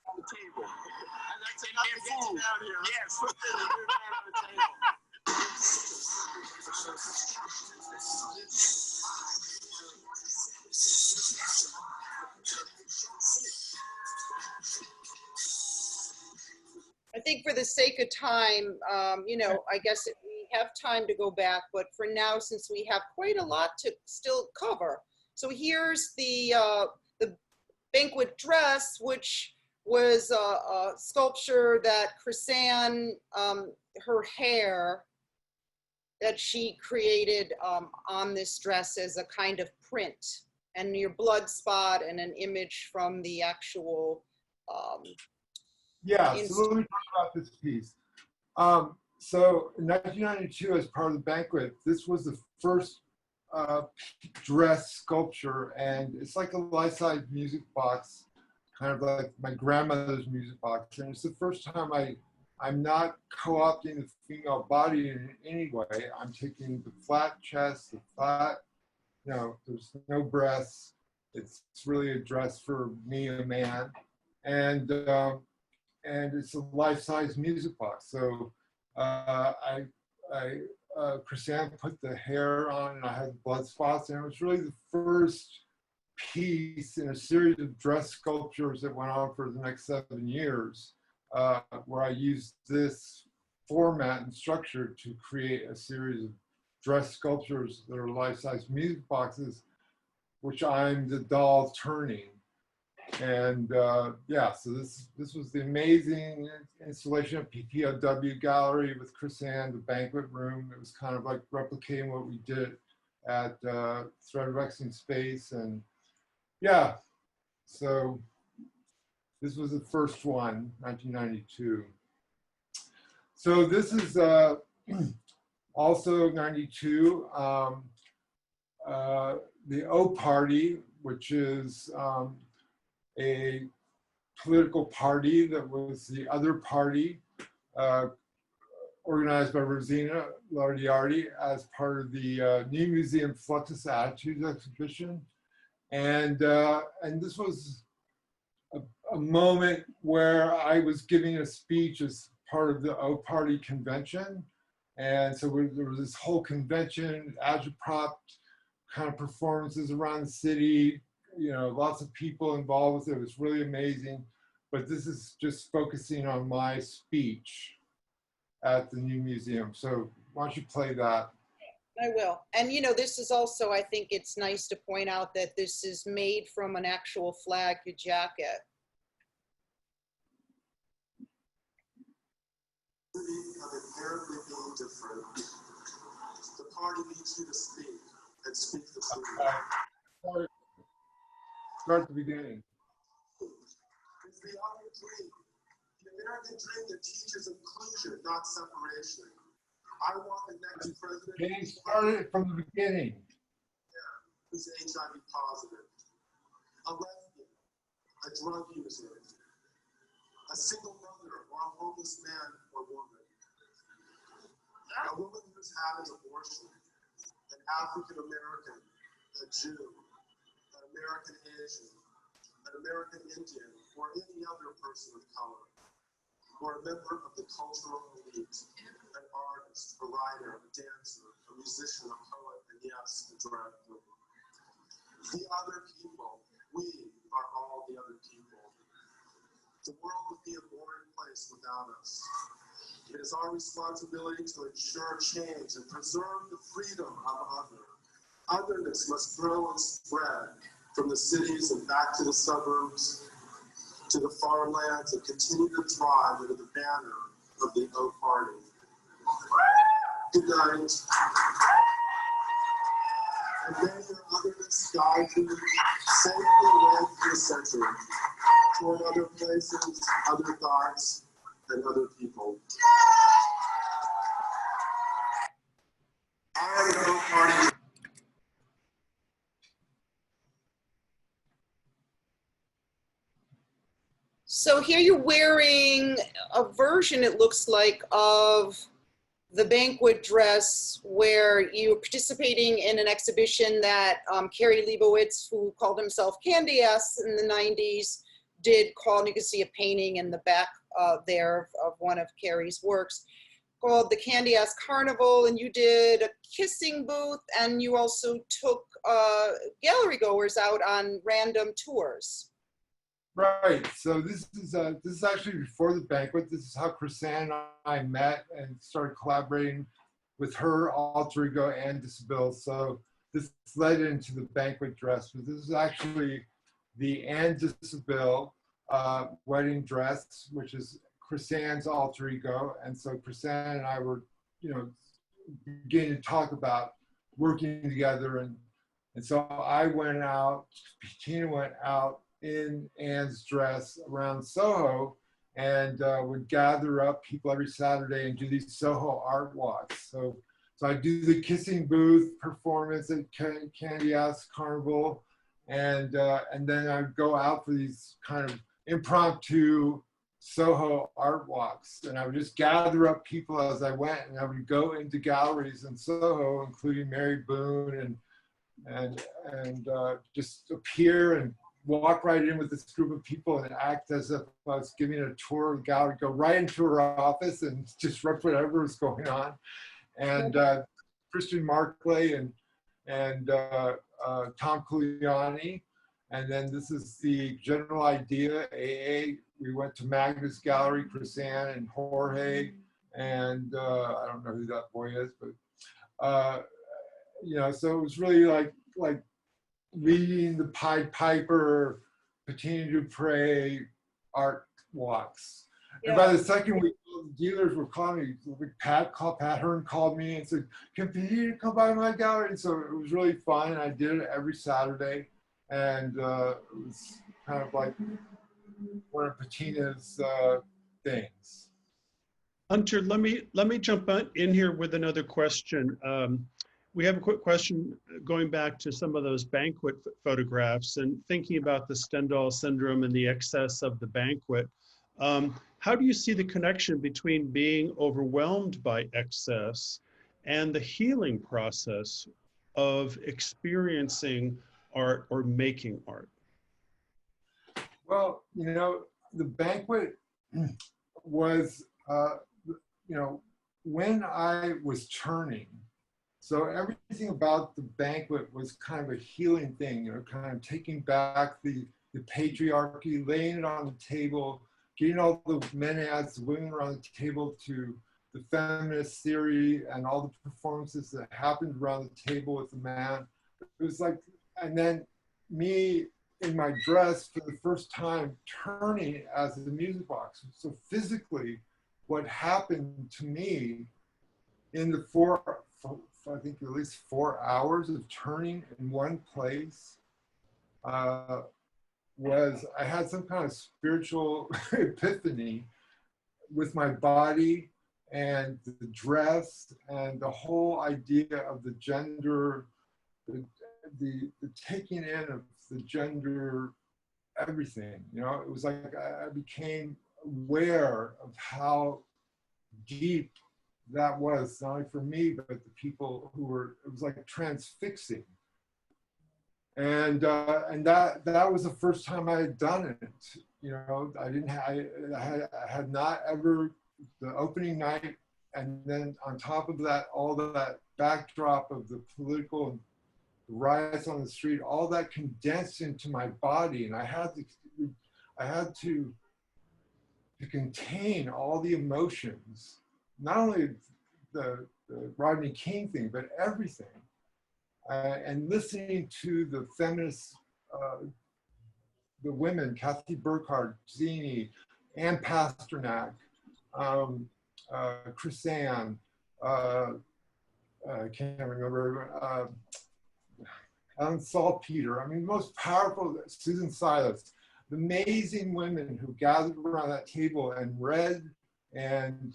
On the table. That's enough to get you down here. Yes. Put it on the table. I think for the sake of time, you know, I guess we have time to go back, but for now, since we have quite a lot to still cover. So here's the banquet dress, which was a sculpture that Chrisanne, her hair that she created on this dress as a kind of print, and your blood spot and an image from the actual Yeah, so let me talk about this piece. So in 1992, as part of the banquet, this was the first dress sculpture, and it's like a life-size music box, kind of like my grandmother's music box. And it's the first time I'm not co-opting the female body in any way. I'm taking the flat chest, the flat, you know, there's no breasts. It's really a dress for me, a man. And it's a life-size music box. So Chrisanne put the hair on, and I had blood spots, and it was really the first piece in a series of dress sculptures that went on for the next 7 years, where I used this format and structure to create a series of dress sculptures that are life-size music boxes, which I'm the doll turning. And yeah, so this was the amazing installation at PPOW Gallery with Chrisanne, the banquet room. It was kind of like replicating what we did at Thread Rexing Space. And yeah, so this was the first one, 1992. So this is also 92, the O Party, which is a political party that was the other party, organized by Rosina Lardiardi as part of the New Museum Fluxus Attitudes exhibition. And this was a moment where I was giving a speech as part of the O Party convention. And so there was this whole convention, agitprop kind of performances around the city, you know, lots of people involved with it. It was really amazing. But this is just focusing on my speech at the new museum. So why don't you play that? I will. And you know, this is also, I think it's nice to point out that this is made from an actual flag jacket. Of inherently being different. The party needs you to speak and speak the truth. Start at the beginning. It's the American dream that teaches inclusion, not separation. I want the next president. Jane started from the beginning. Yeah, who's HIV positive, a lesbian, a drug user, a single mother, or a homeless man or woman, a woman who's had an abortion, an African American, a Jew, an American Asian, an American Indian, or any other person of color, or a member of the cultural elite, an artist, a writer, a dancer, a musician, a poet, and yes, a drag queen. The other people, we are all the other people. The world would be a boring place without us. It is our responsibility to ensure change and preserve the freedom of other. Otherness must grow and spread from the cities and back to the suburbs, to the farmlands, and continue to thrive under the banner of the O Party. Good night. may your otherness guide you safely away from the century, toward other places, other thoughts, and other people. I am no party. So here you're wearing a version, it looks like, of the banquet dress where you're participating in an exhibition that Carrie Leibowitz, who called himself Candy Ass in the 90s, did called, you can see a painting in the back there of one of Carrie's works, called the Candy Ass Carnival, and you did a kissing booth, and you also took gallery goers out on random tours. Right. So this is actually before the banquet. This is how Chrisanne and I met and started collaborating with her alter ego and Disability. So this led into the banquet dress, but this is actually the Anne Disability wedding dress, which is Chrisanne's alter ego. And so Chrisanne and I were, beginning to talk about working together. And so I went out, Patina went out in Anne's dress around Soho and would gather up people every Saturday and do these Soho art walks. So I do the kissing booth performance at Candy Ass Carnival, and then I'd go out for these kind of impromptu Soho art walks, and I would just gather up people as I went, and I would go into galleries in Soho, including Mary Boone, and just appear and walk right in with this group of people and act as if I was giving a tour of the gallery, go right into her office and just rep whatever was going on. And Christian Markley and Tom Culiani. And then this is the general idea, AA. We went to Magda's gallery, Chrisanne and Jorge, and I don't know who that boy is, but so it was really like reading the Pied Piper, Patina du Prey art walks. Yeah. And by the second week, the dealers were calling me. Pat Hearn called me and said, "Can Patina come by my gallery?" And so it was really fun. And I did it every Saturday. And it was kind of like one of Patina's things. Hunter, let me jump in here with another question. We have a quick question going back to some of those banquet photographs and thinking about the Stendhal syndrome and the excess of the banquet. How do you see the connection between being overwhelmed by excess and the healing process of experiencing art or making art? Well, the banquet was, when I was turning, so everything about the banquet was kind of a healing thing, kind of taking back the patriarchy, laying it on the table, getting all the men as the women around the table to the feminist theory and all the performances that happened around the table with the man. It was like, and then me in my dress for the first time turning as the music box. So physically, what happened to me in the I think at least 4 hours of turning in one place was I had some kind of spiritual epiphany with my body and the dress and the whole idea of the gender, the taking in of the gender, everything. It was like I became aware of how deep that was, not only for me, but the people who were, it was like transfixing. And that was the first time I had done it. I had not ever, the opening night, and then on top of that, all that backdrop of the political riots on the street, all that condensed into my body, and I had to contain all the emotions, not only the Rodney King thing, but everything. And listening to the feminists, the women, Kathy Burkhardt, Zini, Ann Pasternak, Chrisanne, I can't remember, Saltpeter. I mean, most powerful, Susan Silas, the amazing women who gathered around that table and read and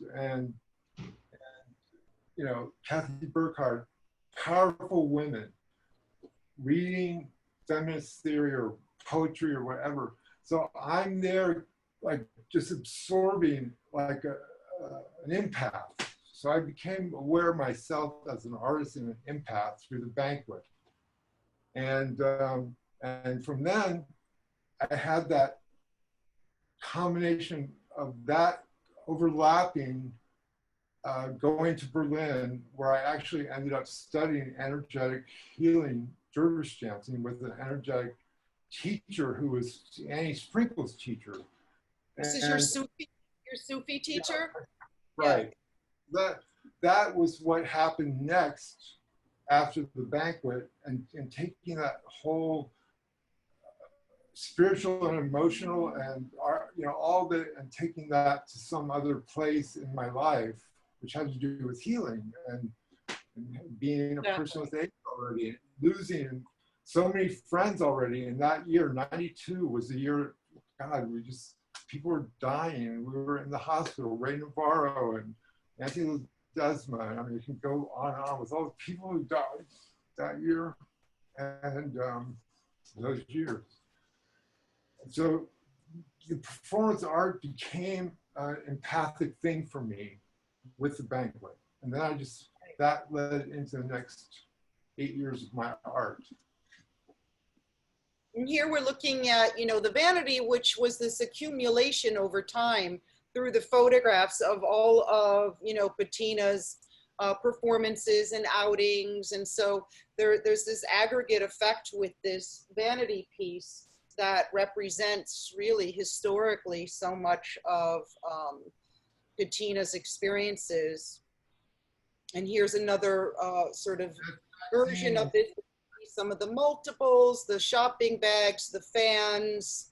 you know, Kathy Burkhardt, powerful women reading feminist theory or poetry or whatever. So I'm there like just absorbing like an empath. So I became aware of myself as an artist and an empath through the banquet. And from then, I had that combination of that overlapping, going to Berlin, where I actually ended up studying energetic healing Dervish dancing with an energetic teacher who was Annie Sprinkle's teacher. This is your Sufi teacher? Yeah, right. Yeah. That was what happened next after the banquet, and taking that whole spiritual and emotional and you know, all of it, and taking that to some other place in my life, which had to do with healing and being a person with AIDS already, and losing so many friends already. In that year, 92 was the year, God, people were dying. We were in the hospital, Ray Navarro and Anthony Desma. I mean, you can go on and on with all the people who died that year and those years. So the performance art became an empathic thing for me with the banquet. And then that led into the next 8 years of my art. And here we're looking at, you know, the vanity, which was this accumulation over time through the photographs of all of, you know, Patina's performances and outings. And so there's this aggregate effect with this vanity piece that represents really historically so much of Patina's experiences. And here's another sort of version of this. Some of the multiples, the shopping bags, the fans.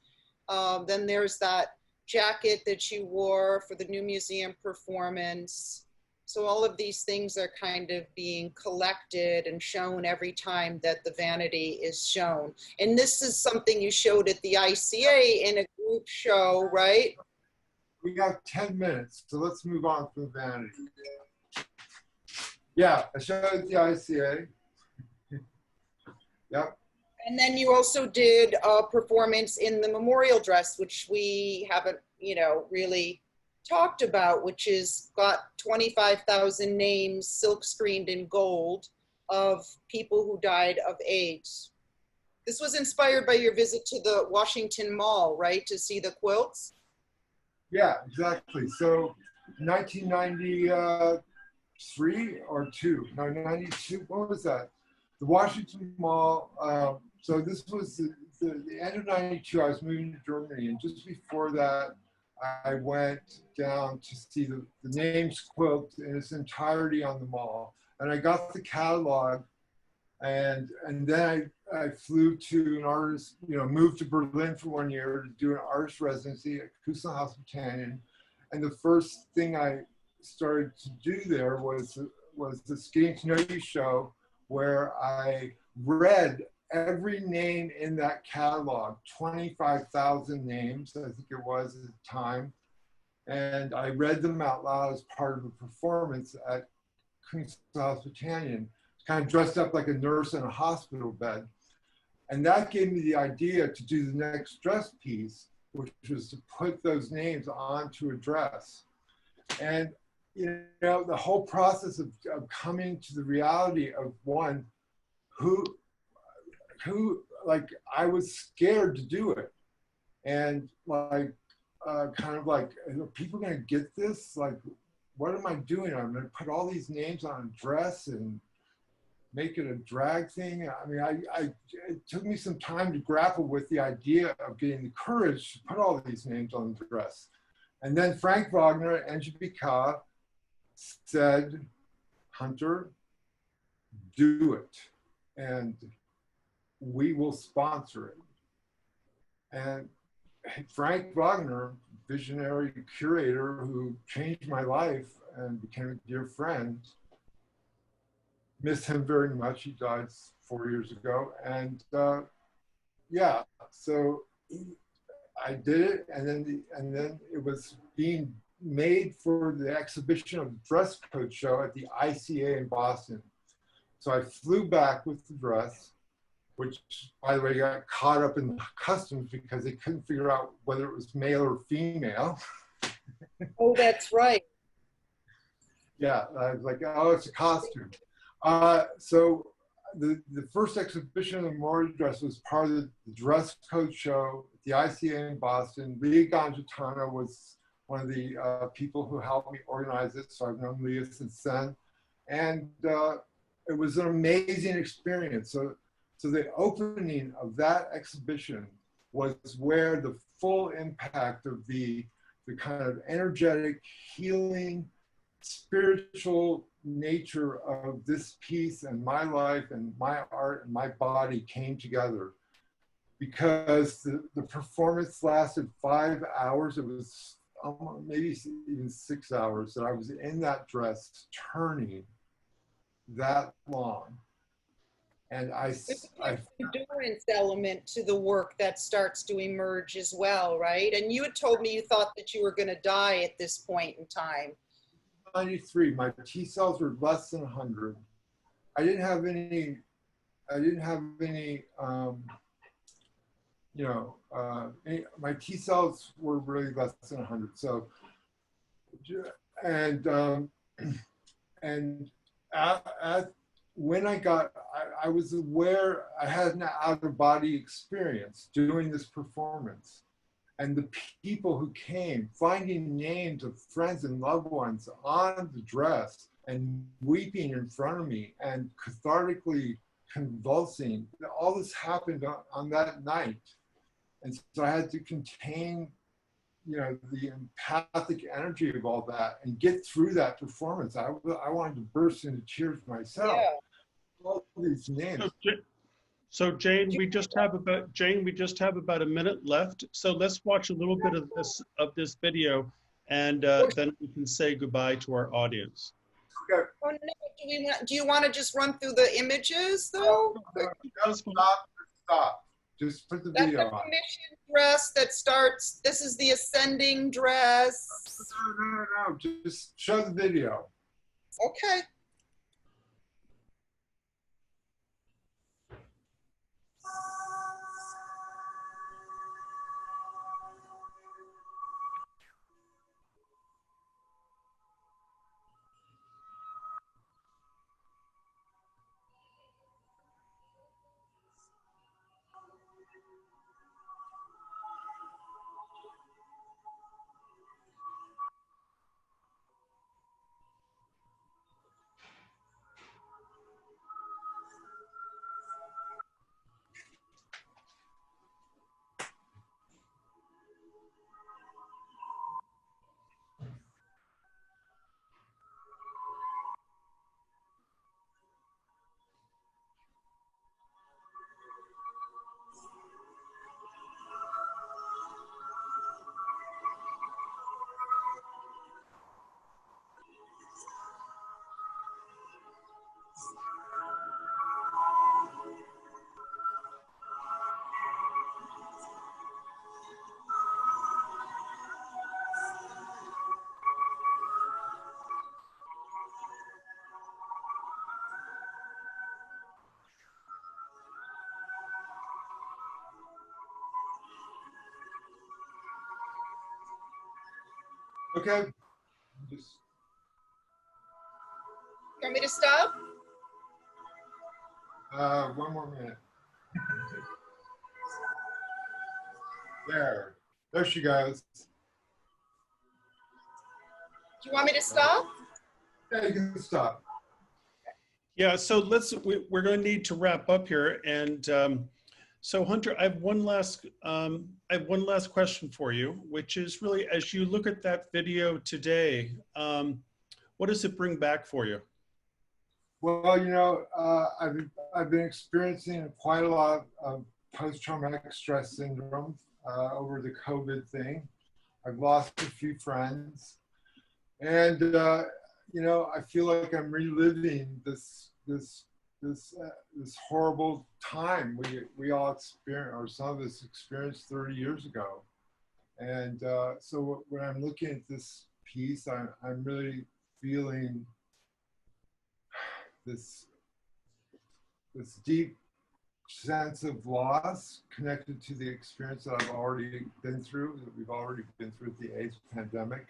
Then there's that jacket that you wore for the new museum performance. So all of these things are kind of being collected and shown every time that the vanity is shown. And this is something you showed at the ICA in a group show, right? We got 10 minutes, so let's move on from the vanity. Yeah, I showed at the ICA. Yep. And then you also did a performance in the memorial dress, which we haven't, you know, really talked about, which is got 25,000 names silk screened in gold of people who died of AIDS. This was inspired by your visit to the Washington Mall, right? To see the quilts? Yeah, exactly. So 1993 or 2, no, 92, what was that? The Washington Mall, so this was the end of 92, I was moving to Germany, and just before that, I went down to see the names quilt in its entirety on the mall. And I got the catalog, and then I flew to an artist, you know, moved to Berlin for 1 year to do an artist residency at Künstlerhaus Patina. And the first thing I started to do there was this Getting to Know You show, where I read every name in that catalog, 25,000 names, I think it was at the time. And I read them out loud as part of a performance at Künstlerhaus Patina, kind of dressed up like a nurse in a hospital bed. And that gave me the idea to do the next dress piece, which was to put those names onto a dress. And you know, the whole process of coming to the reality of one who like, I was scared to do it. And like, kind of like, are people gonna get this? Like, what am I doing? I'm gonna put all these names on a dress and make it a drag thing. I mean, it took me some time to grapple with the idea of getting the courage to put all these names on the dress. And then Frank Wagner and NGBK said, Hunter, do it, and we will sponsor it. And Frank Wagner, visionary curator who changed my life and became a dear friend, miss him very much. He died 4 years ago. And yeah, so I did it, and then it was being made for the exhibition of the dress code show at the ICA in Boston. So I flew back with the dress, which, by the way, got caught up in customs because they couldn't figure out whether it was male or female. Oh, that's right. Yeah, I was like, oh, it's a costume. So the first exhibition of the Maury dress was part of the dress code show at the ICA in Boston. Leah Ganjatana was one of the people who helped me organize it, so I've known Leah since then. And it was an amazing experience. So the opening of that exhibition was where the full impact of the kind of energetic, healing, spiritual nature of this piece and my life and my art and my body came together. Because the performance lasted 5 hours. It was maybe even 6 hours that I was in that dress turning that long. And There's an endurance element to the work that starts to emerge as well, right? And you had told me you thought that you were going to die at this point in time. 93, my T cells were less than 100. I didn't have any, my T cells were really less than 100. So, when I was aware, I had an out-of-body experience doing this performance. And the people who came, finding names of friends and loved ones on the dress and weeping in front of me and cathartically convulsing, all this happened on that night. And so I had to contain, the empathic energy of all that and get through that performance. I wanted to burst into tears myself. Yeah. All these names. So Jane, we just have about a minute left. So let's watch a little bit of this video, and then we can say goodbye to our audience. Okay. Oh, no. Do you want to just run through the images though? Stop. Just put the video on. That's the permission dress that starts. This is the ascending dress. No. Just show the video. Okay. Okay. You want me to stop? One more minute. There she goes. Do you want me to stop? Yeah, you can stop. Yeah, so we're going to need to wrap up here. And so Hunter, I have one last question for you, which is really, as you look at that video today, what does it bring back for you? Well, I've been experiencing quite a lot of post-traumatic stress syndrome over the COVID thing. I've lost a few friends, and you know, I feel like I'm reliving this horrible time we all experienced, or some of us experienced 30 years ago. And so when I'm looking at this piece, I'm really feeling this deep sense of loss connected to the experience that I've already been through, that we've already been through with the AIDS pandemic,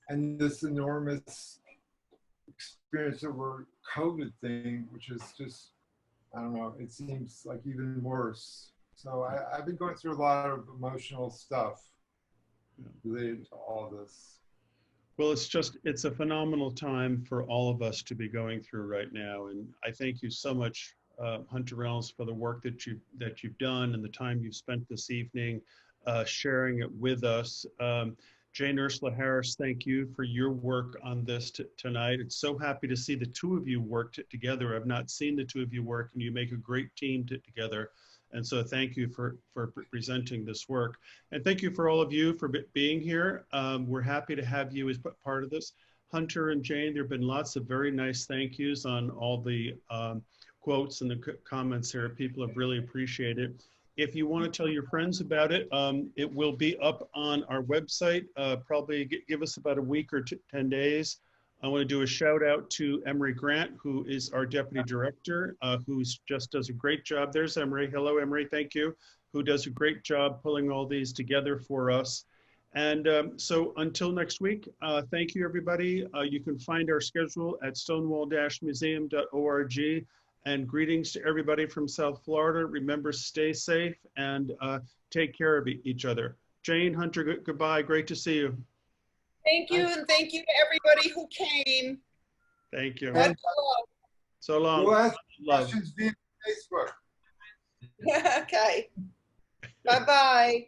and this enormous experience over COVID thing, which is just, I don't know, it seems like even worse. So I've been going through a lot of emotional stuff related to all this. Well, it's a phenomenal time for all of us to be going through right now. And I thank you so much, Hunter Reynolds, for the work that you've done and the time you've spent this evening sharing it with us. Jane Ursula Harris, thank you for your work on this tonight. It's so happy to see the two of you work together. I've not seen the two of you work, and you make a great team together. And so thank you for presenting this work. And thank you for all of you for being here. We're happy to have you as part of this. Hunter and Jane, there have been lots of very nice thank yous on all the quotes and the comments here. People have really appreciated it. If you want to tell your friends about it, it will be up on our website. Probably give us about a week or 10 days. I want to do a shout out to Emery Grant, who is our Deputy Director, who's just does a great job. There's Emery. Hello, Emery. Thank you. Who does a great job pulling all these together for us. And so until next week, thank you, everybody. You can find our schedule at stonewall-museum.org. And greetings to everybody from South Florida. Remember, stay safe and take care of each other. Jane, Hunter, goodbye. Great to see you. Thank you, and thank you to everybody who came. Thank you. Much So long. We'll ask Love. questions via Facebook. love. Okay. Bye-bye.